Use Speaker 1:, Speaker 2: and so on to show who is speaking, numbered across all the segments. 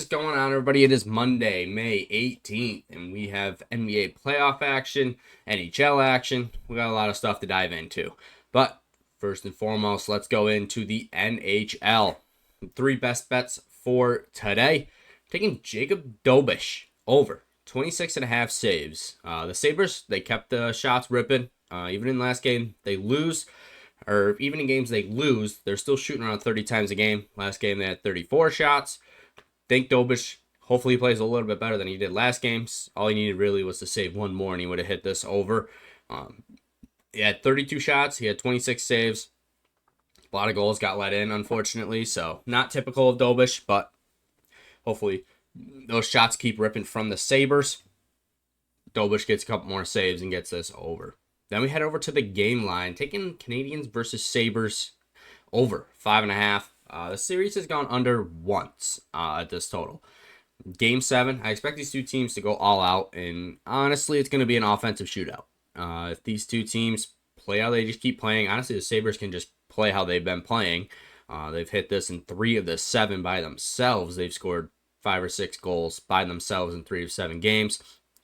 Speaker 1: is going on, everybody? It is Monday, May 18th, and we have NBA playoff action, NHL action. We got a lot of stuff to dive into. But first and foremost, let's go into the NHL. Three best bets for today. Taking Jacob Dobish over 26.5 saves. The Sabres, they kept the shots ripping. Even in last game, they lose. Or even in games they lose, they're still shooting around 30 times a game. Last game, they had 34 shots. Think Dobish hopefully plays a little bit better than he did last game. All he needed really was to save one more, and he would have hit this over. He had 32 shots. He had 26 saves. A lot of goals got let in, unfortunately. So not typical of Dobish, but hopefully those shots keep ripping from the Sabres. Dobish gets a couple more saves and gets this over. Then we head over to the game line, taking Canadiens versus Sabres over 5.5. The series has gone under once at this total. Game 7, I expect these two teams to go all out, and honestly, it's going to be an offensive shootout. If these two teams play how they just keep playing, honestly, the Sabres can just play how they've been playing. They've hit this in 3 of the 7 by themselves. They've scored 5 or 6 goals by themselves in 3 of 7 games.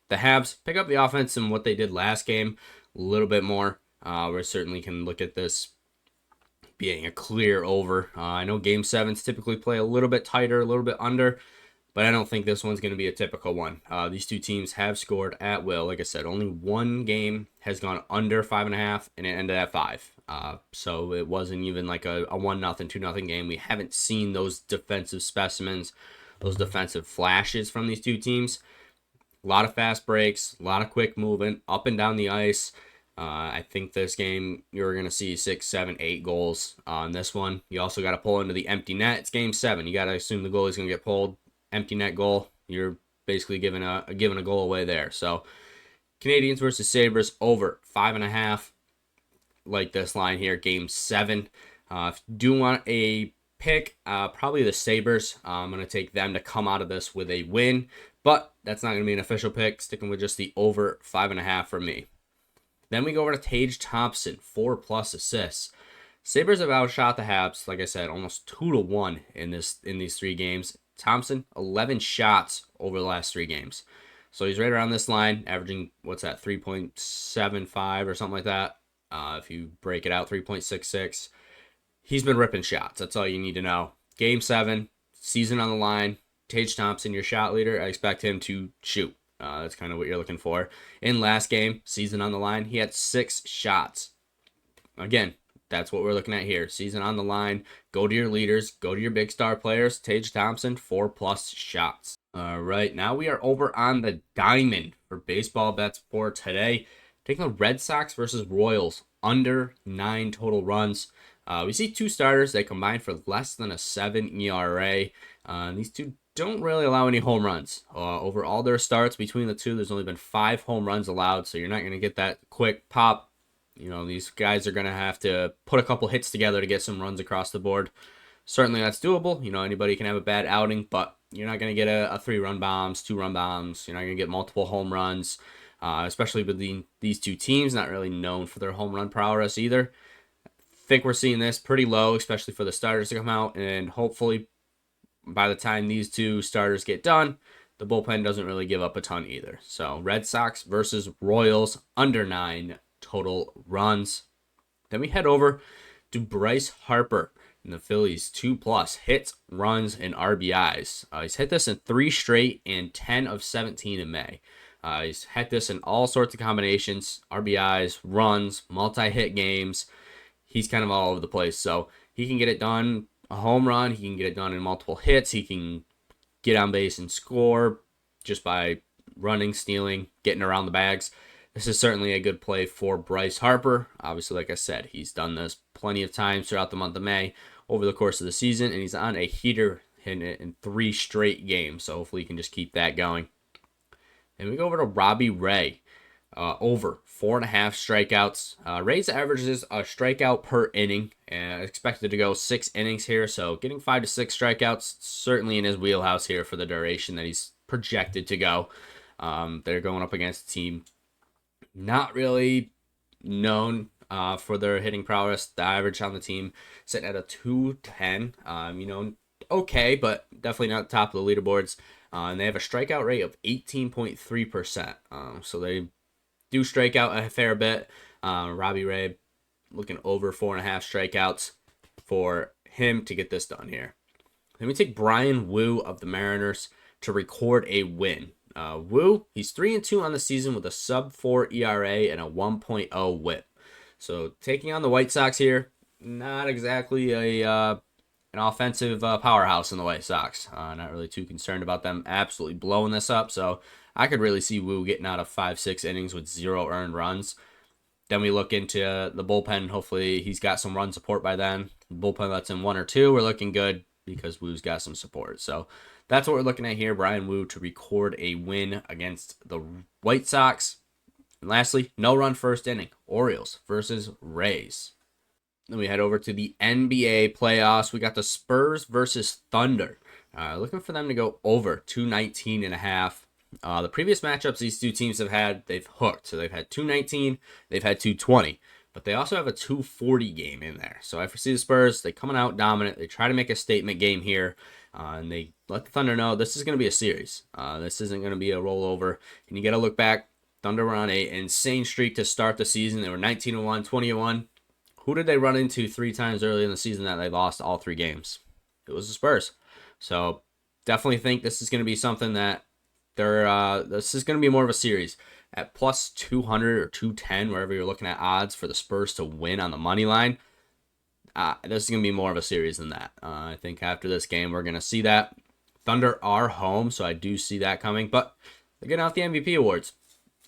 Speaker 1: The Habs pick up the offense in what they did last game a little bit more. We certainly can look at this being a clear over. I know Game 7s typically play a little bit tighter, a little bit under, but I don't think this one's going to be a typical one. These two teams have scored at will. Like I said, only one game has gone under 5.5, and it ended at 5. So it wasn't even like a 1-0, 2-0 game. We haven't seen those defensive specimens, those defensive flashes from these two teams. A lot of fast breaks, a lot of quick movement, up and down the ice. I think this game, you're going to see 6, 7, 8 goals on this one. You also got to pull into the empty net. It's Game 7. You got to assume the goalie's going to get pulled. Empty net goal. You're basically giving a goal away there. So, Canadiens versus Sabres over 5.5. Like this line here, Game 7. If you do want a pick, probably the Sabres. I'm going to take them to come out of this with a win. But that's not going to be an official pick. Sticking with just the over 5.5 for me. Then we go over to Tage Thompson, 4+ assists. Sabres have outshot the Habs, like I said, almost 2-1 in these 3 games. Thompson, 11 shots over the last 3 games. So he's right around this line, averaging, 3.75 or something like that. If you break it out, 3.66. He's been ripping shots. That's all you need to know. Game 7, season on the line. Tage Thompson, your shot leader. I expect him to shoot. That's kind of what you're looking for. In last game, season on the line, he had 6 shots. Again, that's what we're looking at here. Season on the line. Go to your leaders. Go to your big star players. Tage Thompson, 4+ shots. All right, now we are over on the diamond for baseball bets for today. Taking the Red Sox versus Royals, under 9 total runs. We see 2 starters. They combine for less than a 7 ERA. These two don't really allow any home runs. Over all their starts between the two, there's only been 5 home runs allowed, so you're not going to get that quick pop. You know, these guys are going to have to put a couple hits together to get some runs across the board. Certainly that's doable. You know, anybody can have a bad outing, but you're not going to get a 3-run bombs, 2-run bombs. You're not going to get multiple home runs, especially between these two teams, not really known for their home run prowess either. I think we're seeing this pretty low, especially for the starters to come out, and hopefully by the time these 2 starters get done, the bullpen doesn't really give up a ton either. So Red Sox versus Royals, under 9 total runs. Then we head over to Bryce Harper and the Phillies, 2+ hits, runs, and RBIs. He's hit this in 3 straight and 10 of 17 in May. He's hit this in all sorts of combinations, RBIs, runs, multi-hit games. He's kind of all over the place. So he can get it done. A home run, he can get it done in multiple hits. He can get on base and score just by running, stealing, getting around the bags. This is certainly a good play for Bryce Harper. Obviously, like I said, he's done this plenty of times throughout the month of May over the course of the season, and he's on a heater in 3 straight games, so hopefully he can just keep that going. And we go over to Robbie Ray. Over 4.5 strikeouts. Ray's averages a strikeout per inning, and expected to go 6 innings here. So getting 5 to 6 strikeouts, certainly in his wheelhouse here for the duration that he's projected to go. They're going up against a team not really known for their hitting prowess. The average on the team sitting at a 210. okay, but definitely not top of the leaderboards. And they have a strikeout rate of 18.3%. So they do strike out a fair bit. Robbie Ray looking over 4.5 strikeouts for him to get this done here. Then we take Brian Wu of the Mariners to record a win. Wu, he's 3-2 on the season with a sub-4 ERA and a 1.0 WHIP. So taking on the White Sox here, not exactly an offensive powerhouse in the White Sox. Not really too concerned about them absolutely blowing this up. So I could really see Wu getting out of 5-6 innings with 0 earned runs. Then we look into the bullpen. Hopefully he's got some run support by then. The bullpen that's in 1 or 2, we're looking good because Wu's got some support. So that's what we're looking at here. Brian Wu to record a win against the White Sox. And lastly, no run first inning. Orioles versus Rays. Then we head over to the NBA playoffs. We got the Spurs versus Thunder. Looking for them to go over 219.5. The previous matchups these two teams have had, they've hooked. So they've had 219, they've had 220. But they also have a 240 game in there. So I foresee the Spurs, they coming out dominant. They try to make a statement game here. And they let the Thunder know this is going to be a series. This isn't going to be a rollover. And you got to look back. Thunder were on an insane streak to start the season. They were 19-1, 20-1. Who did they run into 3 times early in the season that they lost all 3 games? It was the Spurs. So definitely think this is going to be something that this is going to be more of a series. At plus 200 or 210, wherever you're looking at odds for the Spurs to win on the money line, this is going to be more of a series than that. I think after this game, we're going to see that. Thunder are home, so I do see that coming. But they're getting out the MVP awards.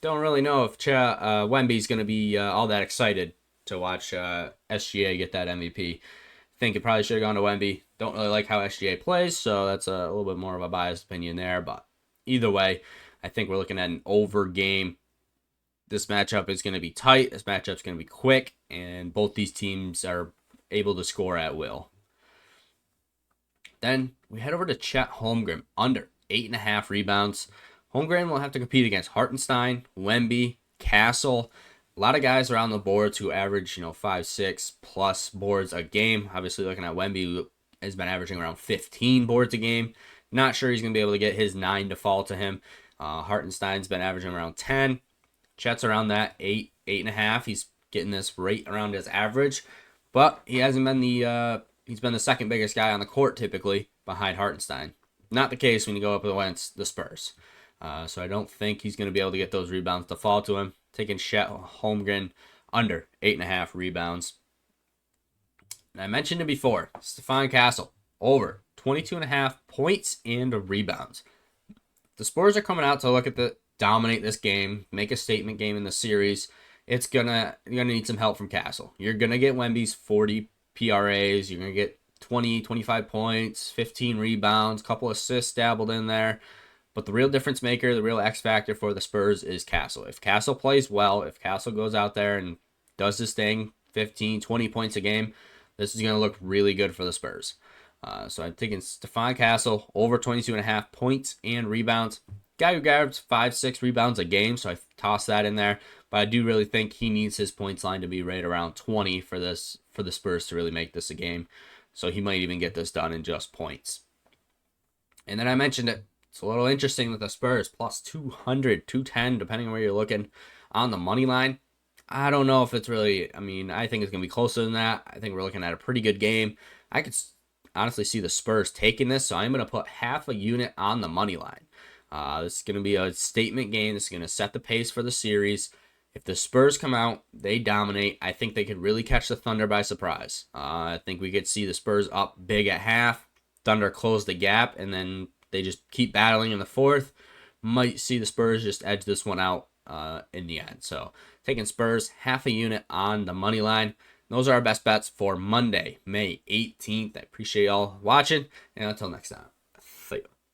Speaker 1: Don't really know if Wemby's going to be all that excited to watch SGA get that MVP. Think it probably should have gone to Wemby. Don't really like how SGA plays, so that's a little bit more of a biased opinion there. But either way, I think we're looking at an over game. This matchup is going to be tight. This matchup's going to be quick, and both these teams are able to score at will. Then we head over to Chet Holmgren, under 8.5 rebounds. Holmgren will have to compete against Hartenstein, Wemby, Castle. A lot of guys around the boards who average, 5-6 plus boards a game. Obviously, looking at Wemby, who has been averaging around 15 boards a game. Not sure he's going to be able to get his 9 to fall to him. Hartenstein's been averaging around 10. Chet's around that 8.5. He's getting this right around his average, but he hasn't been he's been the second biggest guy on the court typically behind Hartenstein. Not the case when you go up against the Spurs. So I don't think he's going to be able to get those rebounds to fall to him. Taking Chet Holmgren under 8.5 rebounds. And I mentioned it before. Stephon Castle over 22.5 points and rebounds. The Spurs are coming out to look at dominate this game, make a statement game in the series. You're gonna need some help from Castle. You're gonna get Wemby's 40 PRAs. You're gonna get 20, 25 points, 15 rebounds, couple assists dabbled in there. But the real difference maker, the real X factor for the Spurs is Castle. If Castle plays well, if Castle goes out there and does his thing, 15, 20 points a game, this is going to look really good for the Spurs. So I'm taking Stephon Castle over 22.5 points and rebounds. Guy who grabs 5-6 rebounds a game, so I toss that in there. But I do really think he needs his points line to be right around 20 for the Spurs to really make this a game. So he might even get this done in just points. And then I mentioned it. It's a little interesting with the Spurs, plus 200, 210, depending on where you're looking on the money line. I don't know if it's really, I think it's going to be closer than that. I think we're looking at a pretty good game. I could honestly see the Spurs taking this, so I'm going to put half a unit on the money line. This is going to be a statement game. This is going to set the pace for the series. If the Spurs come out, they dominate. I think they could really catch the Thunder by surprise. I think we could see the Spurs up big at half. Thunder close the gap, and then they just keep battling in the fourth. Might see the Spurs just edge this one out in the end. So taking Spurs, half a unit on the money line. Those are our best bets for Monday, May 18th. I appreciate y'all watching, and until next time.